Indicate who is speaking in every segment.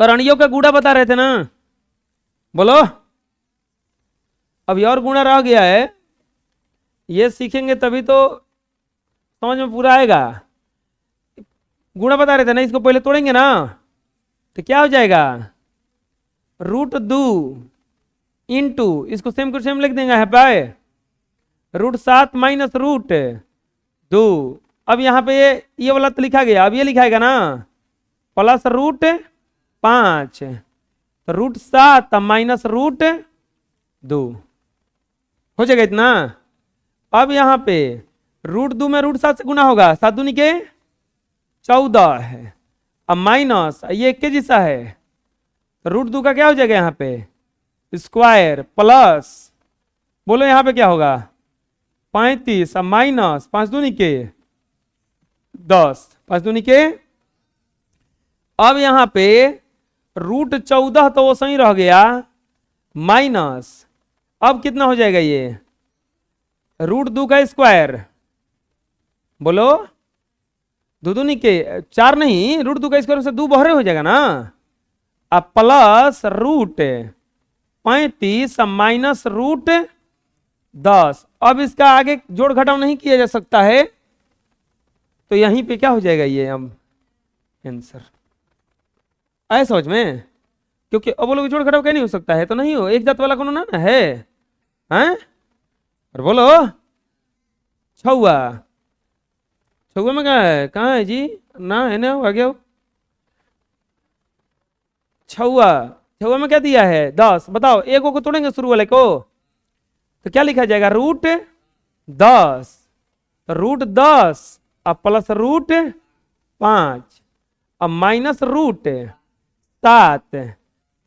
Speaker 1: करणियों का गुणा बता रहे थे ना, बोलो। अभी और गुणा रह गया है, ये सीखेंगे तभी तो समझ में पूरा आएगा। गुणा बता रहे थे ना, इसको पहले तोड़ेंगे ना तो क्या हो जाएगा, √2 इंटू, इसको सेम टू सेम लिख देंगे है पाए, √7 माइनस √2। अब यहाँ पे ये वाला तो लिखा गया, अब ये लिखाएगा ना प्लस √5, तो √7 माइनस √2 हो जाएगा इतना। अब यहाँ पे √2 में √7 से गुना होगा, 7 दूनी के 14 है, अब माइनस ये एक के जैसा है, तो √2 का क्या हो जाएगा यहाँ पे स्क्वायर, प्लस बोलो यहाँ पे क्या होगा 35, अब माइनस 5 दूनी के 10, 5 दूनी के। अब यहाँ पे √14 तो वो सही रह गया, माइनस अब कितना हो जाएगा ये √2 का स्क्वायर, बोलो 2 दूनी के 4 नहीं, √2 का स्क्वायर से 2 बहरे हो जाएगा ना, अब प्लस √35 माइनस √10। अब इसका आगे जोड़ घटाव नहीं किया जा सकता है, तो यहीं पे क्या हो जाएगा ये अब आंसर आए समझ में, क्योंकि अब बोलोगे जोड़ घटाव क्या नहीं हो सकता है, तो नहीं हो, एक जात वाला कौन ना है, हैं? और बोलो छुआ, छुआ में कहाँ है जी, ना है ना आ गया छुआ, छुआ में क्या दिया है 10, बताओ एक को तोड़ेंगे शुरू वाले को तो क्या लिखा जाएगा √10, तो √10 अब प्लस √5 अब माइनस √7,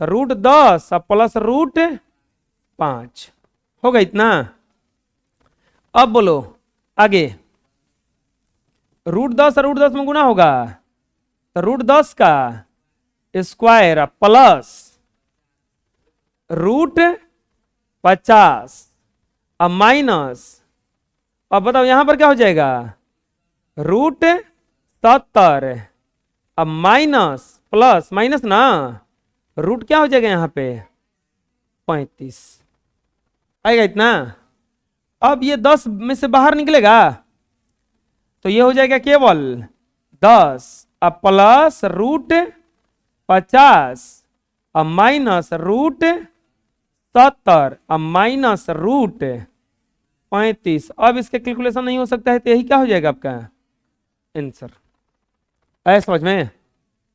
Speaker 1: √10 अब प्लस √5 होगा इतना। अब बोलो आगे, √10 और √10 में गुना होगा, तो √10 का स्क्वायर प्लस √50 अब माइनस, अब बताओ यहां पर क्या हो जाएगा √70 अब माइनस प्लस माइनस ना, रूट क्या हो जाएगा यहाँ पे 35 आएगा इतना। अब ये 10 में से बाहर निकलेगा तो ये हो जाएगा केवल 10 अब प्लस √50 अब माइनस √70 अब माइनस √35। अब इसके कैलकुलेशन नहीं हो सकता है, तो यही क्या हो जाएगा आपका आंसर, आया समझ में।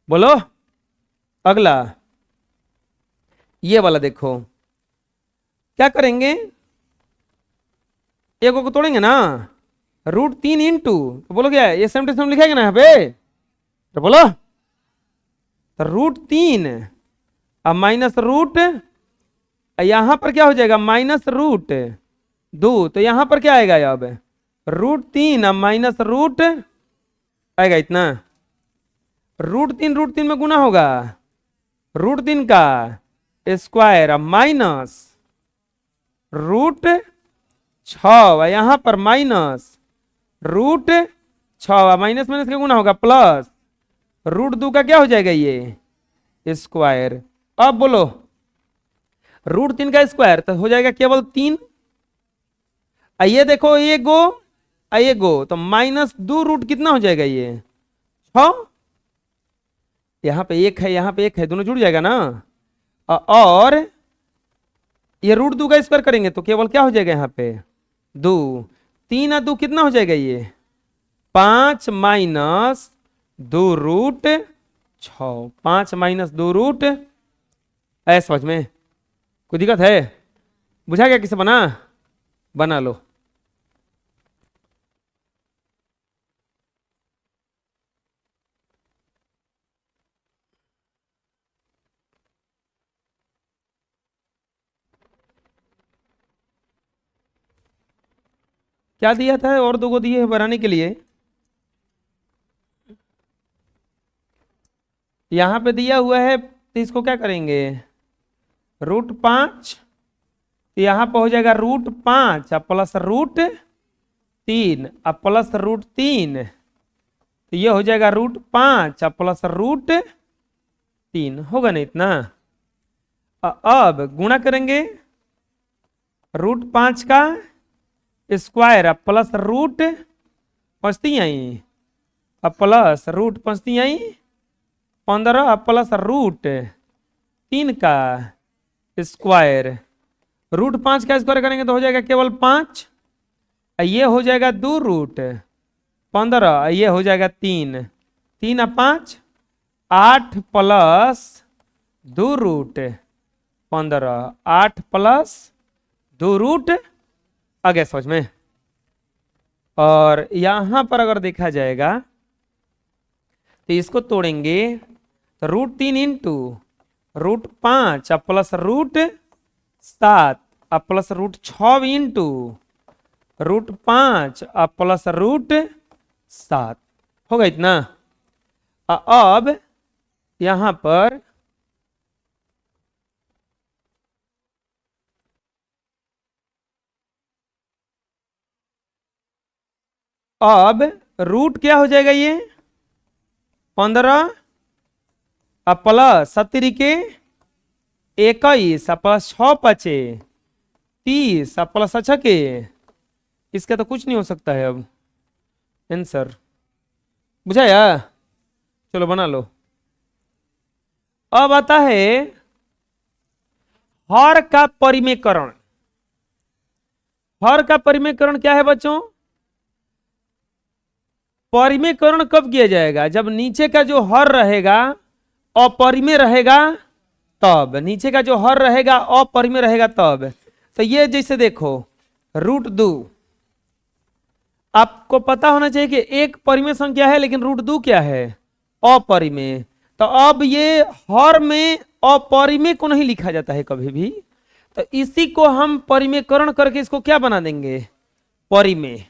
Speaker 1: बोलो अगला ये वाला देखो, क्या करेंगे, एक को तोड़ेंगे ना, √3 इंटू, तो बोलो क्या ये सेम टू सेम लिखेगा ना यहाँ पे, तो बोलो तो √3 अब माइनस यहां पर क्या हो जाएगा -√2, तो यहां पर क्या आएगा अब √3 अब माइनस आएगा इतना, √3 में गुना होगा, √3 का स्क्वायर अब माइनस √6 यहां पर माइनस √6 माइनस माइनस का गुना होगा प्लस √2 का क्या हो जाएगा ये स्क्वायर। अब बोलो √3 का स्क्वायर तो हो जाएगा केवल 3, ये देखो ये गो तो -2 रूट कितना हो जाएगा ये 6, यहाँ पे 1 है यहाँ पे 1 है, दोनों जुड़ जाएगा ना, और ये √2 का स्क्वायर करेंगे तो केवल क्या हो जाएगा यहाँ पे 2, 3 और 2 कितना हो जाएगा ये 5 माइनस 2√6, 5 माइनस 2 ऐसा समझ में कोई दिक्कत है, बुझा गया किसे बना लो। क्या दिया था और 2 को दिए बनाने के लिए, यहां पे दिया हुआ है तो इसको क्या करेंगे √5, तो यहां पर हो जाएगा √5 अब प्लस √3 अब प्लस √3, तो ये हो जाएगा √5 अब प्लस 3 होगा ना इतना। अब गुणा करेंगे √5 का स्क्वायर अब प्लस रूट पंचती आई अब प्लस रूट पंचती आई 15 अब प्लस √3 का स्क्वायर। √5 का स्क्वायर करेंगे तो हो जाएगा केवल 5, ये हो जाएगा 2√15, ये हो जाएगा 3, 3 और 5 8 प्लस 2√15, 8 प्लस 2 आगे समझ में। और यहां पर अगर देखा जाएगा तो इसको तोड़ेंगे तो √3 इंटू √5 अब प्लस √7 अब प्लस √6 इंटू √5 अब प्लस √7 होगा इतना। अब यहां पर अब रूट क्या हो जाएगा ये 15 अब प्लस 70 के 21 अब प्लस 6 5 30 अब प्लस 6 के, इसका तो कुछ नहीं हो सकता है अब आंसर बुझाया। चलो बना लो। अब आता है हर का परिमेयकरण। हर का परिमेयकरण क्या है बच्चों? परिमेयकरण कब किया जाएगा? जब नीचे का जो हर रहेगा अपरिमेय रहेगा तब। नीचे का जो हर रहेगा अपरिमेय रहेगा तब। तो ये जैसे देखो √2 आपको पता होना चाहिए कि एक परिमेय संख्या है लेकिन √2 क्या है? अपरिमेय। तो अब ये हर में अपरिमेय को नहीं लिखा जाता है कभी भी, तो इसी को हम परिमेयकरण करके इसको क्या बना देंगे? परिमेय।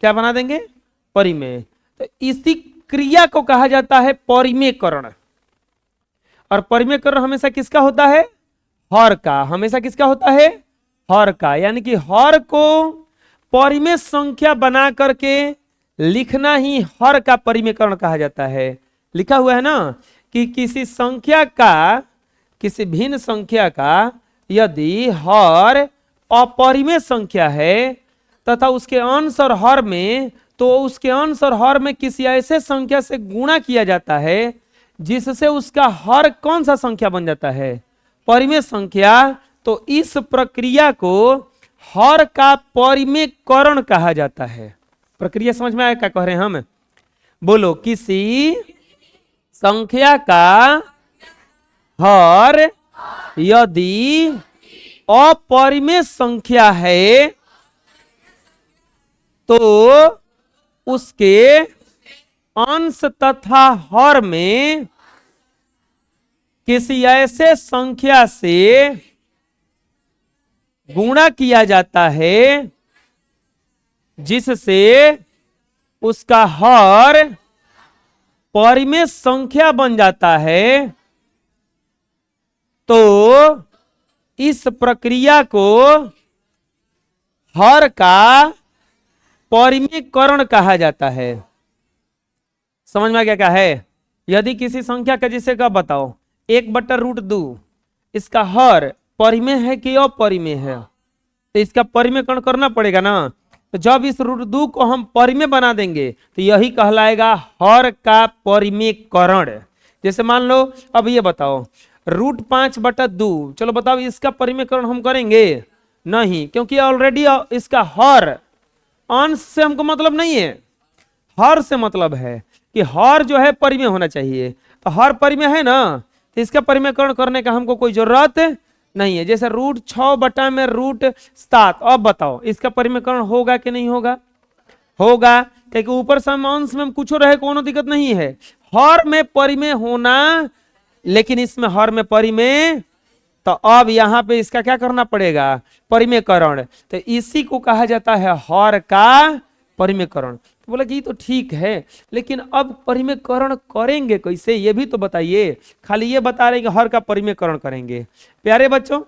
Speaker 1: क्या बना देंगे? परिमेय। तो इसी क्रिया को कहा जाता है परिमेयकरण। और परिमेयकरण हमेशा किसका होता है? हर का। हमेशा किसका होता है? हर का। यानी कि हर को परिमेय संख्या बना करके लिखना ही हर का परिमेयकरण कहा जाता है। लिखा हुआ है ना कि किसी संख्या का, किसी भिन्न संख्या का यदि हर अपरिमेय संख्या है तथा उसके अंश और हर में, तो उसके अंश और हर में किसी ऐसे संख्या से गुणा किया जाता है जिससे उसका हर कौन सा संख्या बन जाता है? परिमेय संख्या। तो इस प्रक्रिया को हर का परिमेयकरण कहा जाता है। प्रक्रिया समझ में आया क्या कह रहे हैं हम? बोलो। किसी संख्या का हर यदि अपरिमेय संख्या है तो उसके अंश तथा हर में किसी ऐसे संख्या से गुणा किया जाता है जिससे उसका हर परिमेय संख्या बन जाता है। तो इस प्रक्रिया को हर का परिमेयकरण कहा जाता है। समझ में आ गया क्या है? यदि किसी संख्या का, जिसे का बताओ 1/√2, इसका हर परिमेय है कि अपरिमेय है? तो इसका परिमेयकरण करना पड़ेगा ना। तो जब इस √2 को हम परिमेय बना देंगे तो यही कहलाएगा हर का परिमेयकरण। जैसे मान लो अब ये बताओ √5/2, चलो बताओ इसका परिमेयकरण हम करेंगे? नहीं, क्योंकि ऑलरेडी इसका हर, अंश से हमको मतलब नहीं है, हर से मतलब है कि हर जो है परिमेय होना चाहिए। तो हर परिमेय है ना, तो इसका परिमेयकरण करने का हमको कोई जरूरत नहीं है। जैसे √6/√7, अब बताओ इसका परिमेयकरण होगा कि नहीं होगा? होगा, क्योंकि ऊपर से अंश में कुछ रहे कोनो दिक्कत नहीं है। हर में परिमेय होना, लेकिन इसमें हर में परिमेय, तो अब यहां पे इसका क्या करना पड़ेगा? परिमेयकरण। तो इसी को कहा जाता है हर का परिमेयकरण। तो बोला कि ये तो ठीक है, लेकिन अब परिमेयकरण करेंगे कैसे ये भी तो बताइए। खाली ये बता रहे कि हर का परिमेयकरण करेंगे। प्यारे बच्चों,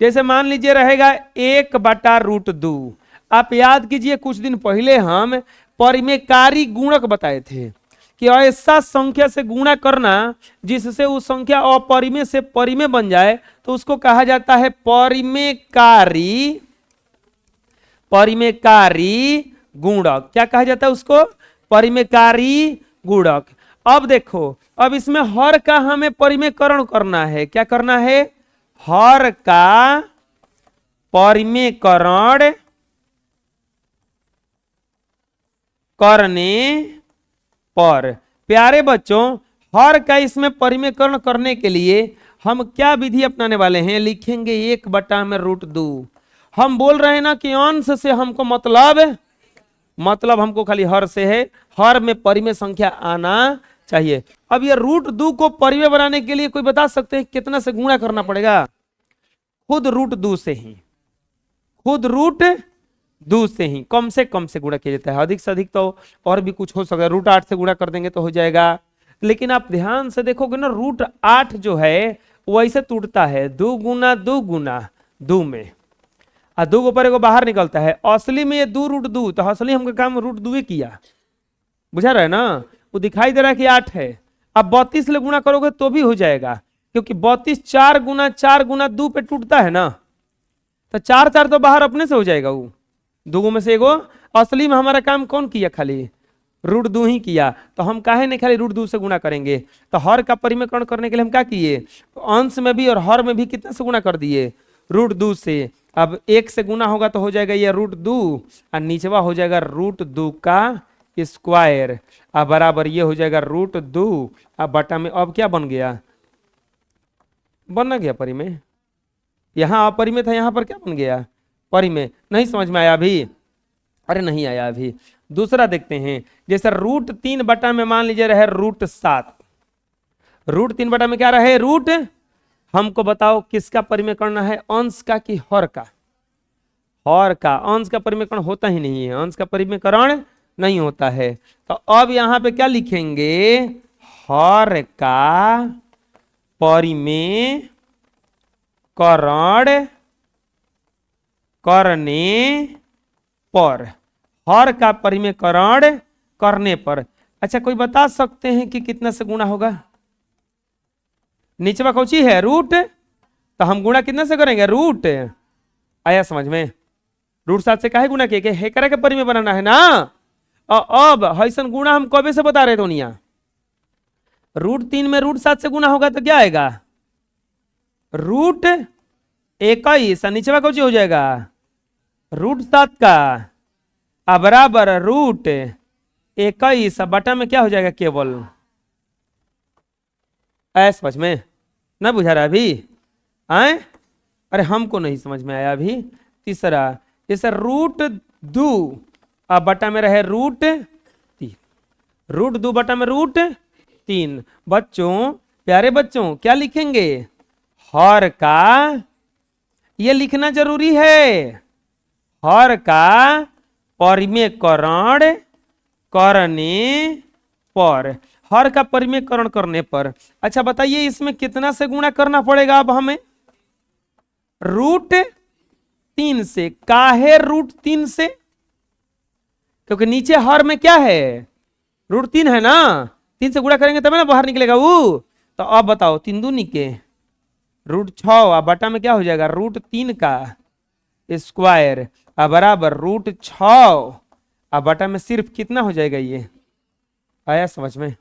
Speaker 1: जैसे मान लीजिए रहेगा 1/√2। आप याद कीजिए कुछ दिन पहले हम परिमेयकारी गुणक बताए थे कि ऐसा संख्या से गुणा करना जिससे वो संख्या अपरिमेय से परिमेय बन जाए, तो उसको कहा जाता है परिमेयकारी गुणक। क्या कहा जाता है उसको? परिमेयकारी गुणक। अब देखो, अब इसमें हर का हमें परिमेयकरण करना है। क्या करना है? हर का परिमेयकरण करने पर, प्यारे बच्चों, हर का इसमें परिमेयकरण करने के लिए हम क्या विधि अपनाने वाले हैं? लिखेंगे 1/√2। हम बोल रहे हैं ना कि अंश से हमको मतलब हमको खाली हर से है, हर में परिमेय संख्या आना चाहिए। अब ये √2 को परिमेय बनाने के लिए कोई बता सकते हैं कितना से गुणा करना पड़ेगा? खुद √2 से ही, कम से गुणा किया जाता है। अधिक से अधिक तो और भी कुछ हो सकता है, √8 से गुणा कर देंगे तो हो जाएगा। लेकिन आप ध्यान से देखोगे ना, √8 जो है वो ऐसे टूटता है 2 गुना 2 गुना 2 में, और 2 को ऊपर को बाहर निकलता है। असली में ये 2√2, तो असली हमका काम √2 किया, बुझा रहा है ना? वो दिखाई दे रहा है कि 8 है। अब 32 से गुणा करोगे तो भी हो जाएगा, क्योंकि 32 4 गुना 2 पे टूटता है ना, तो 4 तो बाहर अपने से हो जाएगा। वो 2 में से एगो असली में हमारा काम कौन किया? खाली √2 ही किया। तो हम काहे नहीं खाली √2 से गुणा करेंगे? तो हर का परिमेयकरण करने के लिए हम क्या किए? अंश में भी और हर में भी कितने से गुणा कर दिए? √2 से। अब 1 से गुना होगा तो हो जाएगा ये √2, और नीचवा हो जाएगा √2 का स्क्वायर, अब बराबर ये हो जाएगा √2। अब बटा में अब क्या बन गया? बन गया परिमेय। यहां अपरिमेय था, यहां पर क्या बन गया? परिमेय। नहीं समझ में आया अभी? अरे नहीं आया अभी। दूसरा देखते हैं, जैसे √3 बटा में मान लीजिए रहे √7। √3 बटा में क्या रहे? रूट। हमको बताओ किसका परिमेय करना है? अंश का कि हर का? हर का। अंश का परिमेयकरण होता ही नहीं है, अंश का परिमेयकरण नहीं होता है। तो अब यहां पे क्या लिखेंगे? हर का परिमेयकरण करने पर, हर का परिमेयकरण करने पर। अच्छा, कोई बता सकते हैं कि कितना से गुणा होगा? नीचवा कौची है? रूट। तो हम गुणा कितना से करेंगे? रूट। आया समझ में? √7 से काहे गुणा किए? हेकरा के परिमेय बनाना है ना। अब हैसन गुणा हम कबे से बता रहे दुनिया? √3 में √7 से गुणा होगा तो क्या आएगा? √21। नीचवा कौची हो जाएगा? √7 का बराबर √21 बटा में क्या हो जाएगा? केवल। ऐस समझ में ना? बुझा रहा अभी? आए? अरे हमको नहीं समझ में आया अभी। तीसरा, जैसे √2 बटा में रहे √3, √2 बटा में √3। बच्चों, प्यारे बच्चों, क्या लिखेंगे? हर का, ये लिखना जरूरी है, हर का परिमेयकरण करने पर, हर का परिमेयकरण करने पर। अच्छा बताइए, इसमें कितना से गुणा करना पड़ेगा अब हमें? √3 से। काहे √3 से? क्योंकि नीचे हर में क्या है? √3 है ना। 3 से गुणा करेंगे तब ना बाहर निकलेगा वो। तो अब बताओ, 3 दूनी के √6 बटा में क्या हो जाएगा? √3 का स्क्वायर बराबर √6 बटा में सिर्फ कितना हो जाएगा? ये आया समझ में?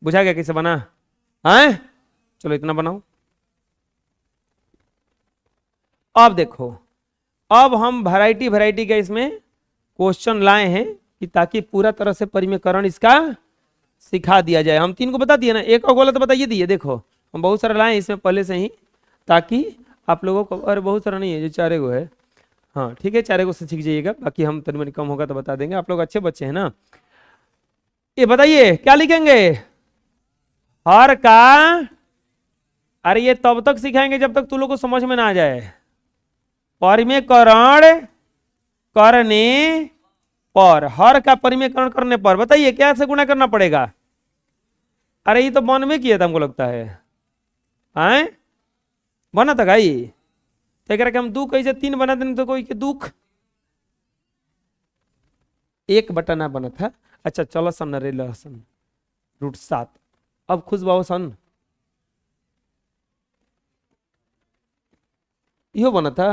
Speaker 1: बुझा गया कैसे बना? है? चलो इतना बनाओ। अब देखो, अब हम वैरायटी का इसमें क्वेश्चन लाए हैं कि ताकि पूरा तरह से परिमेयकरण इसका सिखा दिया जाए। हम 3 को बता दिए ना, एक और गलत बताइए दिए। देखो हम बहुत सारा लाए इसमें पहले से ही, ताकि आप लोगों को, और बहुत सारा नहीं है, जो 4 गो है। हाँ ठीक है, 4 गो से सीख जाइएगा, बाकी हम तन मन कम होगा तो बता देंगे। आप लोग अच्छे बच्चे हैं ना। ये बताइए क्या लिखेंगे? हर का, अरे ये तब तक सिखाएंगे जब तक तू लोग को समझ में ना आ जाए। परिमेयकरण करने पर, हर का परिमेयकरण करने पर बताइए क्या से गुणा करना पड़ेगा? अरे ये तो 92 किया था हमको लगता है। आए? बना था गाई? तो एक हम 2 कैसे 3 बना देने तो कोई के दुख। 1 बटा ना बना था। अच्छा चलो सन रे लहसन, √7। अब खुश बाबू सन इहो बना था,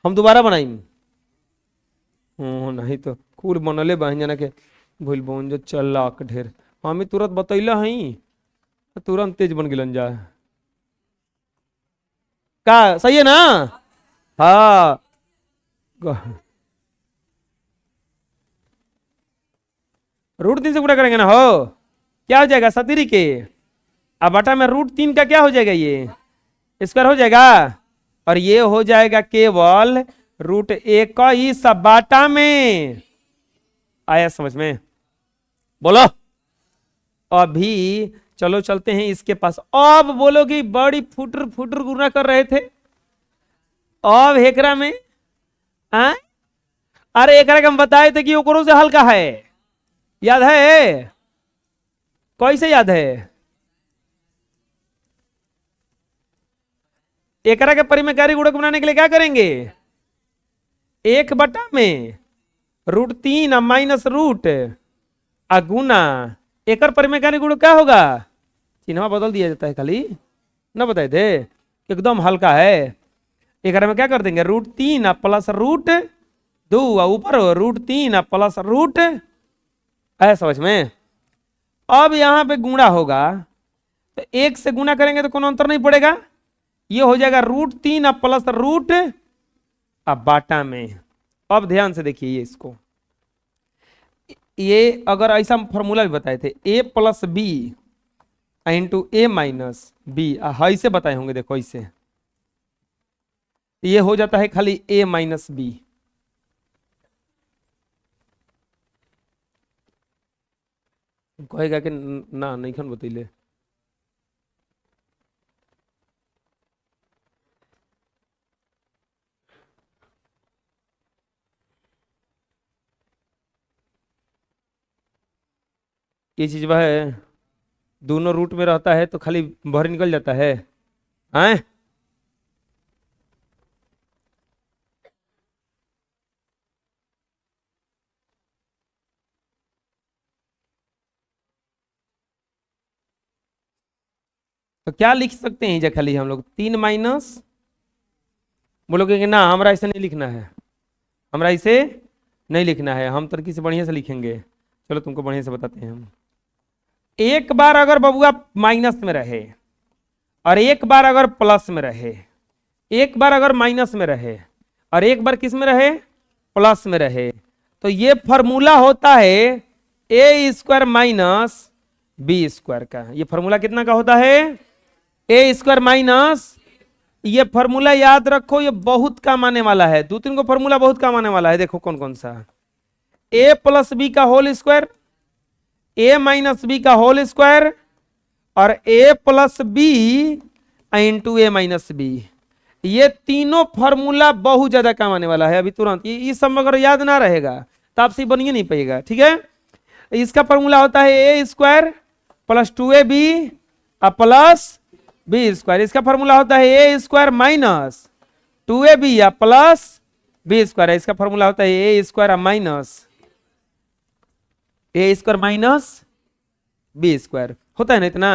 Speaker 1: हम दोबारा बनाई नहीं तो कुल बनले बहन जना के भूल बोन जो चलाक ढेर हमें तुरंत बतैला हई तुरंत तेज बन गिलन जा का सही है ना। हाँ √3 से गुणा करेंगे ना हो क्या हो जाएगा 17 के, अब बटा में √3 का क्या हो जाएगा ये स्क्वायर हो जाएगा और ये हो जाएगा केवल √21 बाटा में। आया समझ में, बोलो अभी चलो चलते हैं इसके पास। अब बोलो कि बड़ी फुटर फुटर गुना कर रहे थे अब हेकरा में अरे एकरा के हम बताए थे कि ओकरों से हल्का है, याद है कैसे याद है। एकरा के परिमेयकारी गुणक बनाने के लिए क्या करेंगे 1 बटा में √3 माइनस रूट गुना एकर परिमेयकारी गुणक क्या होगा, चिन्ह बदल दिया जाता है खाली ना बताए थे एकदम हल्का है। एक में क्या कर देंगे √3 प्लस √2 ऊपर √3 प्लस रूट है समझ में। अब यहां पे गुणा होगा तो 1 से गुणा करेंगे तो कोनो अंतर नहीं पड़ेगा, ये हो जाएगा √3 प्लस रूट अब बाटा में। अब ध्यान से देखिए ये इसको, ये अगर ऐसा फॉर्मूला भी बताए थे a plus b into a minus b ऐसे बताए होंगे, देखो ऐसे ये हो जाता है खाली a माइनस बी। कहेगा कि ना नहीं खन बतैले ये चीज वह है दोनों रूट में रहता है तो खाली बाहर निकल जाता है हैं? तो क्या लिख सकते हैं खाली हम लोग 3 माइनस, बोलोगे कि ना हमारा ऐसे नहीं लिखना है, हमारा इसे नहीं लिखना है, हम तरीके से बढ़िया से लिखेंगे। चलो तुमको बढ़िया से बताते हैं हम। एक बार अगर बबुआ माइनस में रहे और एक बार अगर प्लस में रहे, एक बार अगर माइनस में रहे और एक बार किस में रहे प्लस में रहे, तो ये फॉर्मूला होता है a² माइनस b² का। ये फॉर्मूला कितना का होता है a² माइनस, ये फॉर्मूला याद रखो ये बहुत काम आने वाला है, 2-3 को फॉर्मूला बहुत काम आने वाला है। देखो कौन कौन सा, a प्लस बी का whole square, a minus b का होल स्क्वायर और a plus b into a minus b. ये तीनों फॉर्मूला बहुत ज्यादा काम आने वाला है अभी तुरंत। ये सब अगर याद ना रहेगा तो आपसे बनिए नहीं पाएगा, ठीक है। इसका फॉर्मूला होता है a² plus 2ab plus b²। इसका फॉर्मूला होता है a² minus 2ab plus b²। इसका फॉर्मूला होता है a² minus a² minus b² होता है ना इतना।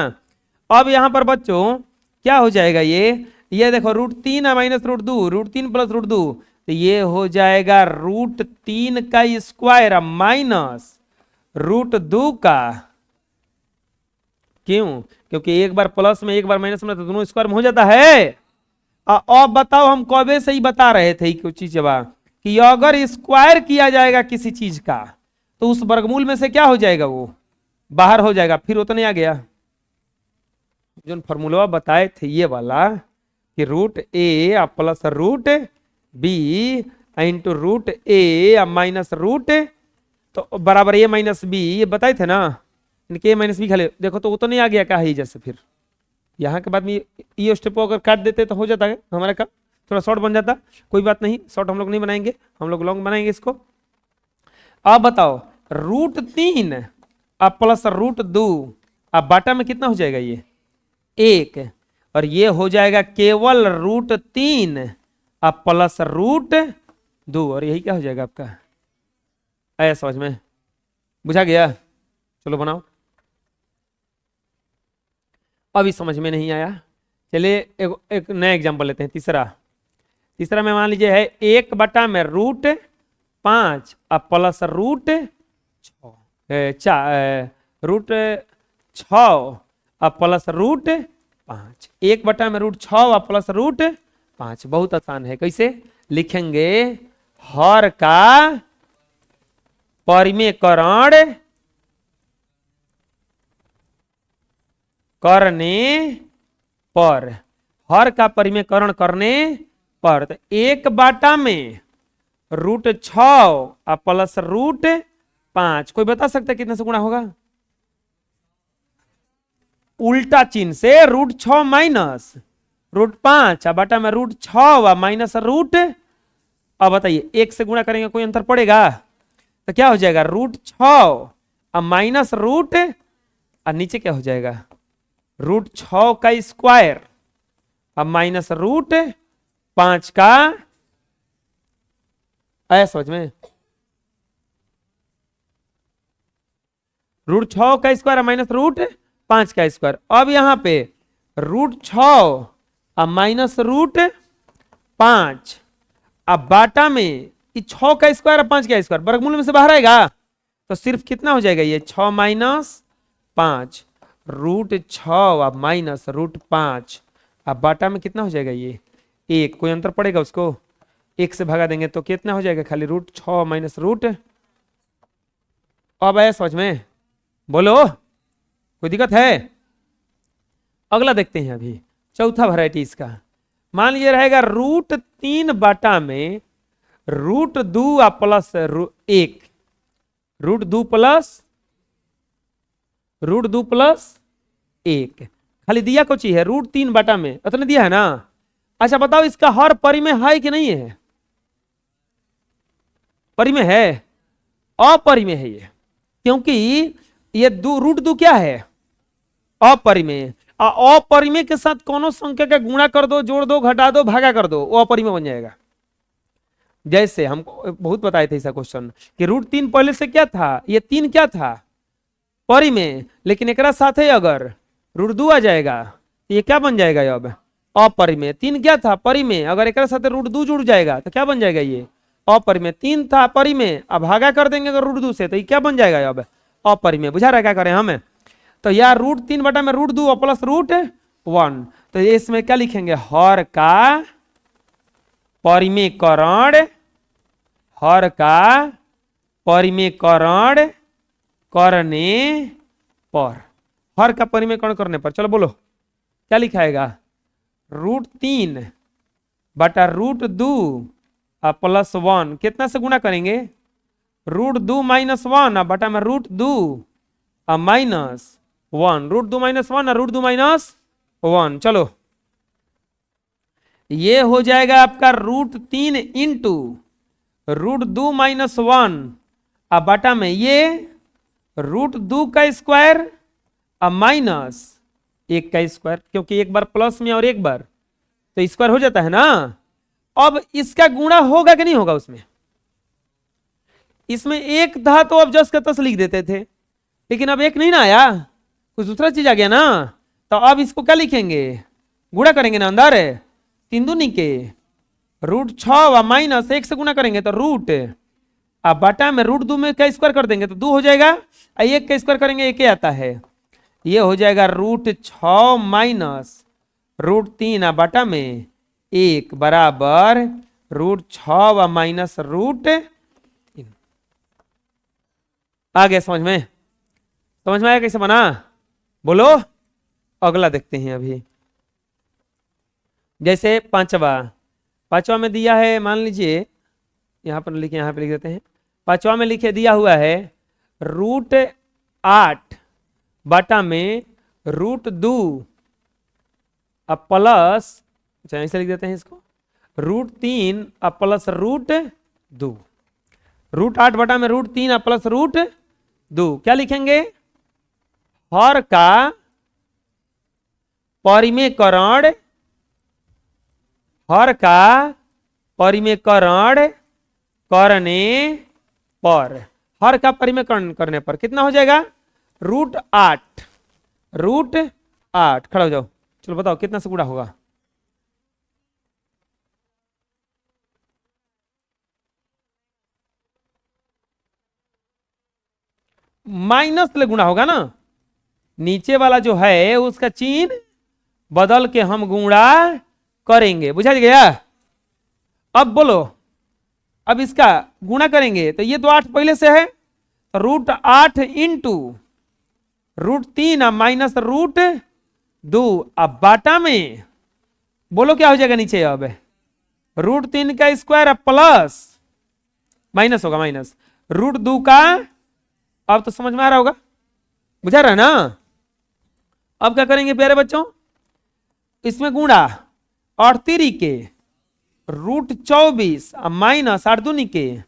Speaker 1: अब यहां पर बच्चों क्या हो जाएगा ये देखो √3 माइनस √2 √3 प्लस √2 तो ये हो जाएगा √3 का स्क्वायर माइनस √2 का। क्यों? क्योंकि एक बार प्लस में एक बार माइनस में तो दोनों स्क्वायर में हो जाता है। अब बताओ हम कबे से ही बता रहे थे कुछ चीज कि अगर स्क्वायर किया जाएगा किसी चीज का तो उस वर्गमूल में से क्या हो जाएगा वो बाहर हो जाएगा, फिर उतने आ गया। जो फॉर्मूला बताए थे ये वाला कि √a plus √b into √a minus root तो बराबर a माइनस बी, ये बताए थे ना, इनके a माइनस बी खाली देखो तो उतने आ गया क्या है जैसे। फिर यहाँ के बाद में ये स्टेप अगर काट देते तो हो जाता है हमारा काम, थोड़ा शॉर्ट बन जाता, कोई बात नहीं, शॉर्ट हम लोग नहीं बनाएंगे, हम लोग लॉन्ग बनाएंगे इसको। अब बताओ √3 प्लस √2 अब बाटा में कितना हो जाएगा ये 1 और ये हो जाएगा केवल √3 प्लस √2 और यही क्या हो जाएगा आपका, आया समझ में, बुझा गया। चलो बनाओ। अभी समझ में नहीं आया, चलिए एक नया एग्जांपल लेते हैं। तीसरा में मान लीजिए है 1/√5 अब प्लस रूट 6 अब प्लस √5। 1/√6 अब प्लस √5। बहुत आसान है, कैसे लिखेंगे? हर का परिमेयकरण करने पर, हर का परिमेयकरण करने पर, तो 1 में √6 और प्लस √5, कोई बता सकता है कितने से गुणा होगा? उल्टा चिन्ह से √6 माइनस √5 और बटा में √6 माइनस रूट। अब बताइए 1 से गुणा करेंगे कोई अंतर पड़ेगा? तो क्या हो जाएगा? √6 और माइनस रूट, और नीचे क्या हो जाएगा? √6 का स्क्वायर अब माइनस √5 का। आया समझ में? √6 का स्क्वायर माइनस √5 का स्क्वायर। अब यहां पे √6 और माइनस √5 अब बाटा में 6 का स्क्वायर और 5 का स्क्वायर वर्गमूल में से बाहर आएगा, तो सिर्फ कितना हो जाएगा? ये 6 माइनस 5 √6 और माइनस √5 अब बाटा में कितना हो जाएगा? ये 1। कोई अंतर पड़ेगा उसको? 1 से भगा देंगे तो कितना हो जाएगा? खाली √6 माइनस रूट। अब आया समझ में? बोलो, कोई दिक्कत है? अगला देखते हैं अभी, चौथा वैरायटी इसका। मान लीजिए रहेगा √3 बाटा में √2 प्लस 1, √2 प्लस 1। खाली दिया कुछ ही है √3 बाटा में, इतना दिया है ना। अच्छा बताओ इसका हर परिमेय है कि नहीं है? परिमेय है? अपरिमेय है ये, क्योंकि ये √2 क्या है? अपरिमेय। अपरिमेय के साथ कोनो संख्या का गुणा कर दो, जोड़ दो, घटा दो, भागा कर दो, वो अपरिमेय बन जाएगा। जैसे हमको बहुत बताए थे ऐसा क्वेश्चन कि √3 पहले से क्या था? ये 3 क्या था? परिमेय। लेकिन एक साथ है अगर √2 आ जाएगा तो ये क्या बन जाएगा? अब अपरिमेय। 3 क्या था? परिमेय। अगर एक साथ √2 जुड़ जाएगा तो क्या बन जाएगा? ये अपरिमेय। 3 था परिमेय, अब भागा कर देंगे अगर √2 से तो ये क्या बन जाएगा? अब अपरिमेय। बुझा रहा क्या करें हमें? तो यार √3 बटा में √2 प्लस √1, तो इसमें क्या लिखेंगे? हर का परिमेयकरण, हर का परिमेयकरण करने पर, हर का परिमेयकरण करने पर। चलो बोलो क्या लिखाएगा? √3 बटा √2 प्लस 1 कितना से गुणा करेंगे? √2 माइनस 1 बटा में √2 माइनस 1, √2 माइनस 1 और √2 माइनस 1। चलो ये हो जाएगा आपका √3 इंटू √2 माइनस 1 अब बटा में ये √2 का स्क्वायर अब माइनस 1 का स्क्वायर, क्योंकि एक बार प्लस में और एक बार तो स्क्वायर हो जाता है ना। अब इसका गुणा होगा कि नहीं होगा? उसमें इसमें 1 था तो अब जस का तस लिख देते थे, लेकिन अब 1 नहीं ना आया, कुछ दूसरा चीज आ गया ना। तो अब इसको क्या लिखेंगे? गुणा करेंगे ना अंदर, 3 दूनी के √6 माइनस 1 से गुणा करेंगे तो रूट, अब बटा में √2 में क्या स्क्वायर कर देंगे तो 2 हो जाएगा, 1 का स्क्वायर करेंगे 1 आता है, ये हो जाएगा √6 माइनस √3 बटा में 1 बराबर √6 माइनस √3। आ गया समझ में? समझ में आया कैसे बना? बोलो। अगला देखते हैं अभी, जैसे पांचवा में दिया है, मान लीजिए यहां पर लिखे, यहां पे लिख देते हैं। पांचवा में लिखे दिया हुआ है √8 बटा में √2 अब प्लस, अच्छा ऐसे लिख देते हैं इसको, √3 अब प्लस √2, √8 बटा में √3 अब प्लस √2। क्या लिखेंगे? हर का परिमेयकरण, हर का परिमेयकरण करने पर, हर का परिमेयकरण करने पर कितना हो जाएगा? √8, √8 खड़ा हो जाओ। चलो बताओ कितना से गुणा होगा? माइनस ले गुणा होगा ना, नीचे वाला जो है उसका चिन्ह बदल के हम गुणा करेंगे, बुझा गया? अब बोलो, अब इसका गुणा करेंगे तो ये तो 8 पहले से है, √8 इंटू √3 माइनस √2, अब बाटा में बोलो क्या हो जाएगा नीचे? अब √3 का स्क्वायर प्लस माइनस होगा, माइनस √2 का, अब तो समझ में आ रहा होगा, बुझा रहा है ना? अब क्या करेंगे प्यारे बच्चों, इसमें गुणा 8 के √24 माइनस 8 दूनी के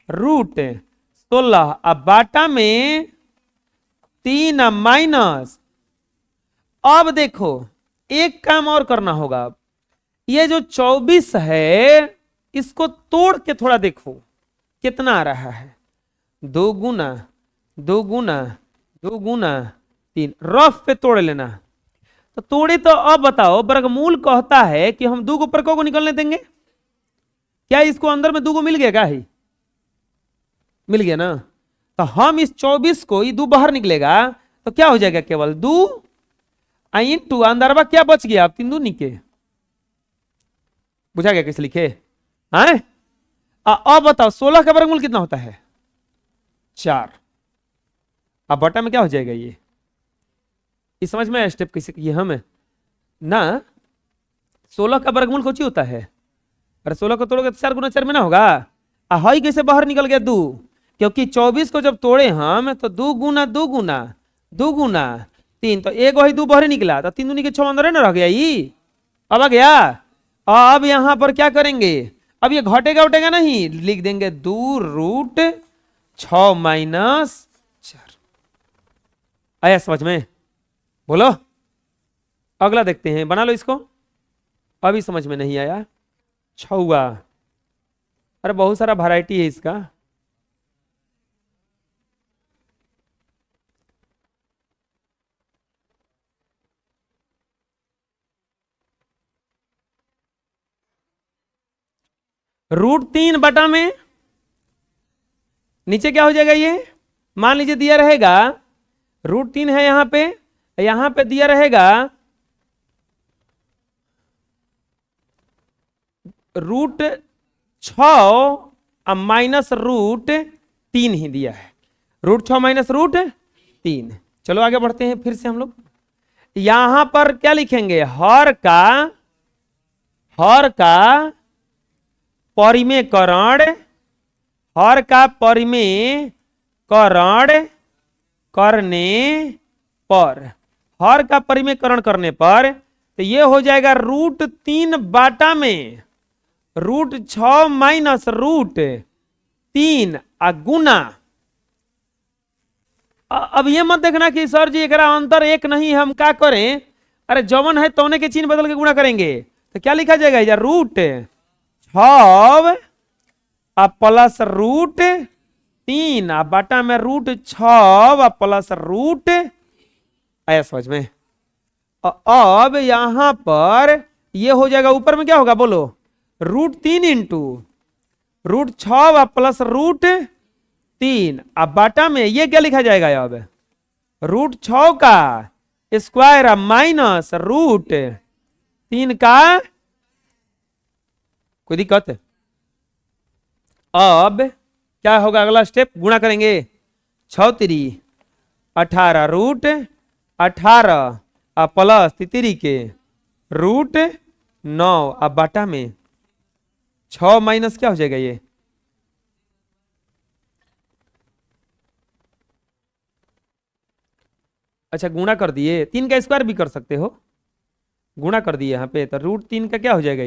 Speaker 1: √16, अब बाटा में 3 माइनस। अब देखो एक काम और करना होगा, ये जो 24 है इसको तोड़ के थोड़ा देखो कितना आ रहा है, 2 गुना 2 गुना 2 गुना 3, रफ पे तोड़ लेना। तो तोड़े तो अब बताओ, वर्गमूल कहता है कि हम 2 को ऊपर को निकलने देंगे, क्या इसको अंदर में 2 को मिल गया? क्या ही मिल गया ना? तो हम इस 24 को, ये 2 बाहर निकलेगा तो क्या हो जाएगा? केवल 2 इंटू अंदर क्या बच गया? अब 3 2 निके, बुझा गया कैसे लिखे? हाँ, अब बताओ 16 का वर्गमूल कितना होता है? 4। अब बटा में क्या हो जाएगा? ये समझ में आया स्टेप कैसे किए हम ना? 16 का वर्गमूल कुछ होता है, अरे 16 को तोड़ोगे तो 4 गुना 4 में ना होगा। हाई कैसे बाहर निकल गया? 2, क्योंकि 24 को जब तोड़े हम तो 2 गुना 2 गुना 2 गुना 3, तो एक वही 2 बाहर निकला, तो 3 दूनी के 6 अंदर है ना रह गया, ये अब आ गया। अब यहां पर क्या करेंगे? अब ये घटेगा उठेगा नहीं, लिख देंगे 2√6 माइनस 4। आया समझ में? बोलो, अगला देखते हैं, बना लो इसको। अभी समझ में नहीं आया? छुआ, अरे बहुत सारा वैरायटी है इसका। √3 बटा में नीचे क्या हो जाएगा? ये मान लीजिए दिया रहेगा √3 है, यहां पे दिया रहेगा √6 माइनस √3 ही दिया है, √6 माइनस √3। चलो आगे बढ़ते हैं फिर से हम लोग। यहां पर क्या लिखेंगे? हर का परिमेयकरण, हर का परिमेयकरण करने पर, हर का परिमेयकरण करने पर तो ये हो जाएगा √3 बाटा में √6 माइनस √3 गुना। अब ये मत देखना कि सर जी एक अंतर एक नहीं, हम क्या करें? अरे जवन है तोने के चिन्ह बदल के गुणा करेंगे तो क्या लिखा जाएगा? इधर √6 प्लस √3 बाटा में √6 प्लस आया समझ में? अब यहां पर ये हो जाएगा, ऊपर में क्या होगा बोलो? √3 इंटू √6 प्लस √3, अब बाटा में ये क्या लिखा जाएगा? अब √6 का स्क्वायर माइनस √3 का, कोई दिक्कत? अब क्या होगा? अगला स्टेप गुणा करेंगे, 6 3 18 √18 प्लस 3 के √9, अब बाटा में 6 माइनस क्या हो जाएगा? ये अच्छा गुणा कर दिए, 3 का स्क्वायर भी कर सकते हो, गुणा कर दिए यहाँ पे तो √3 का क्या हो जाएगा?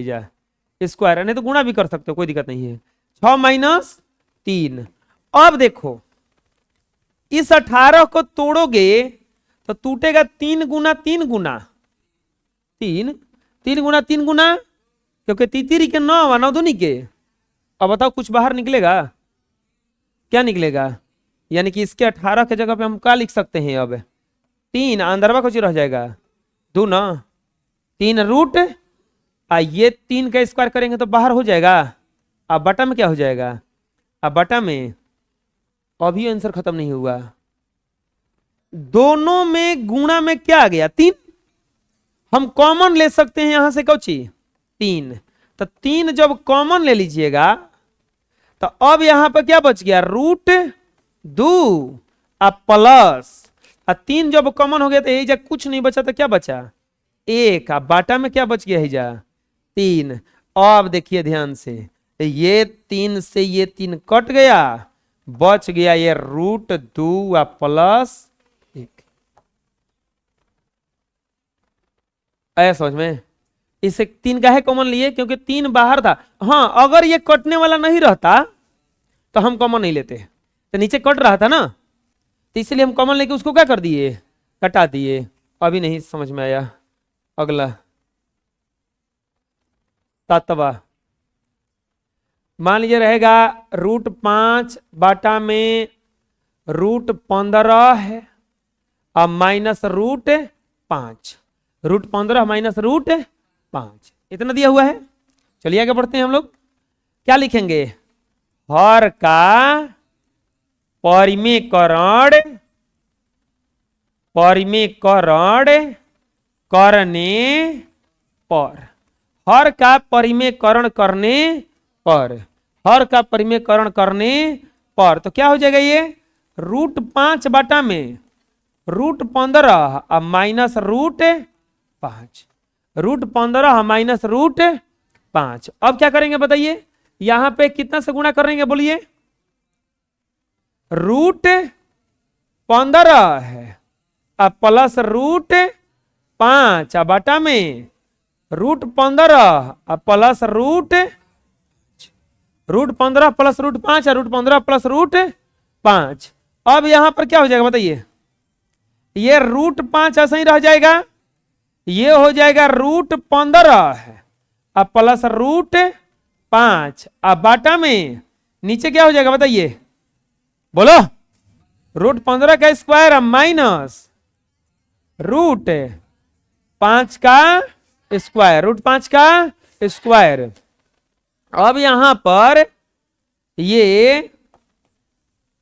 Speaker 1: ये स्क्वायर, नहीं तो गुणा भी कर सकते हो, कोई दिक्कत नहीं है। 6 माइनस 3। अब देखो इस 18 को तोड़ोगे तो टूटेगा 3 गुना 3 गुना 3 3 गुना 3 गुना, क्योंकि 3 के 9 9 दूनी के। अब बताओ कुछ बाहर निकलेगा? क्या निकलेगा? यानी कि इसके 18 के जगह पे हम क्या लिख सकते हैं अब 3 अंदरवा कुछ रह जाएगा 2 ना 3 रूट ये 3 का स्क्वायर करेंगे तो बाहर हो जाएगा। अब बटा में क्या हो जाएगा अब बटा में अभी आंसर खत्म नहीं हुआ दोनों में गुणा में क्या आ गया 3 हम कॉमन ले सकते हैं यहां से कौची 3 तो 3 जब कॉमन ले लीजिएगा तो अब यहां पर क्या बच गया √2 प्लस 3 जब कॉमन हो गया तो यही जा कुछ नहीं बचा तो क्या बचा 1 बाटा में क्या बच गया ही जा 3। अब देखिए ध्यान से ये 3 से ये 3 कट गया बच गया ये √2 प्लस 1। आया समझ में इसे 3 का है कॉमन लिए क्योंकि 3 बाहर था। हाँ अगर ये कटने वाला नहीं रहता तो हम कॉमन नहीं लेते तो नीचे कट रहा था ना तो इसलिए हम कॉमन लेके उसको क्या कर दिए कटा दिए। अभी नहीं समझ में आया अगला 7वां मान लीजिए रहेगा √5 बाटा में √15 है अब माइनस √5 √15 माइनस √5 इतना दिया हुआ है। चलिए आगे बढ़ते हैं हम लोग क्या लिखेंगे हर का परिमेकरण करने पर हर का परिमेकरण करने पर हर का परिमेकरण करने पर तो क्या हो जाएगा ये √5 बाटा में √15 अब माइनस √5 √15 माइनस √5। अब क्या करेंगे बताइए यहां पे कितना से गुणा करेंगे बोलिए √15 है अब प्लस √5 बाटा में √15 अब प्लस √15 प्लस √5 √15 प्लस √5। अब यहां पर क्या हो जाएगा बताइए ये √5 ऐसा ही रह जाएगा ये हो जाएगा √15 है अब प्लस √5 अब बाटा में नीचे क्या हो जाएगा बताइए बोलो √15 का स्क्वायर अब माइनस √5 का स्क्वायर √5 का स्क्वायर। अब यहां पर ये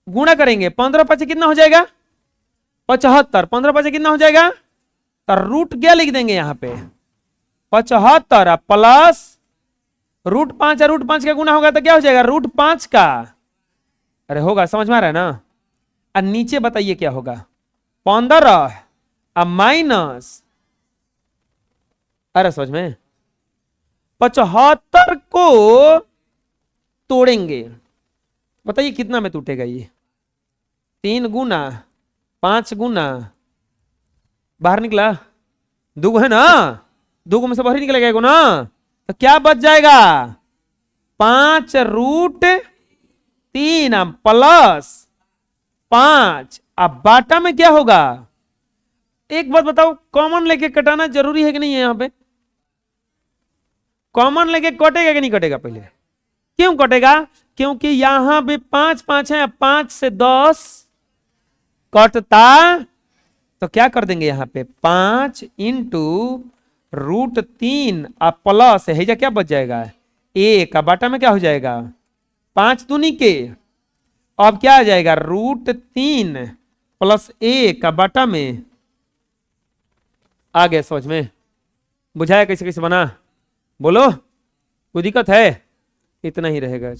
Speaker 1: गुणा करेंगे 15 5 कितना हो जाएगा 75 15 5 कितना हो जाएगा तो रूट क्या लिख देंगे यहां पे 75 प्लस √5 का गुना होगा तो क्या हो जाएगा √5 का अरे होगा समझ में आ रहा है ना। और नीचे बताइए क्या होगा 15 अब माइनस अरे समझ में 75 को तोड़ेंगे बताइए कितना में टूटेगा ये 3 गुना 5 गुना बाहर निकला 2 है ना 2 में से बाहर निकलेगा एगो ना तो क्या बच जाएगा 5√3 प्लस 5 अब बाटा में क्या होगा एक बात बताओ कॉमन लेके कटाना जरूरी है कि नहीं है यहां पे कॉमन लेके कटेगा कि नहीं कटेगा पहले क्यों कटेगा क्योंकि यहां भी 5 5 है 5 से 10 कटता तो क्या कर देंगे यहां पे 5 इंटू √3 अब प्लस है क्या बच जाएगा 1 अब बाटा में क्या हो जाएगा 5 दूनी के अब क्या आ जाएगा √3 प्लस 1 अब बाटा में आ गया समझ में बुझाया कैसे कैसे बना बोलो कोई दिक्कत है इतना ही रहेगा।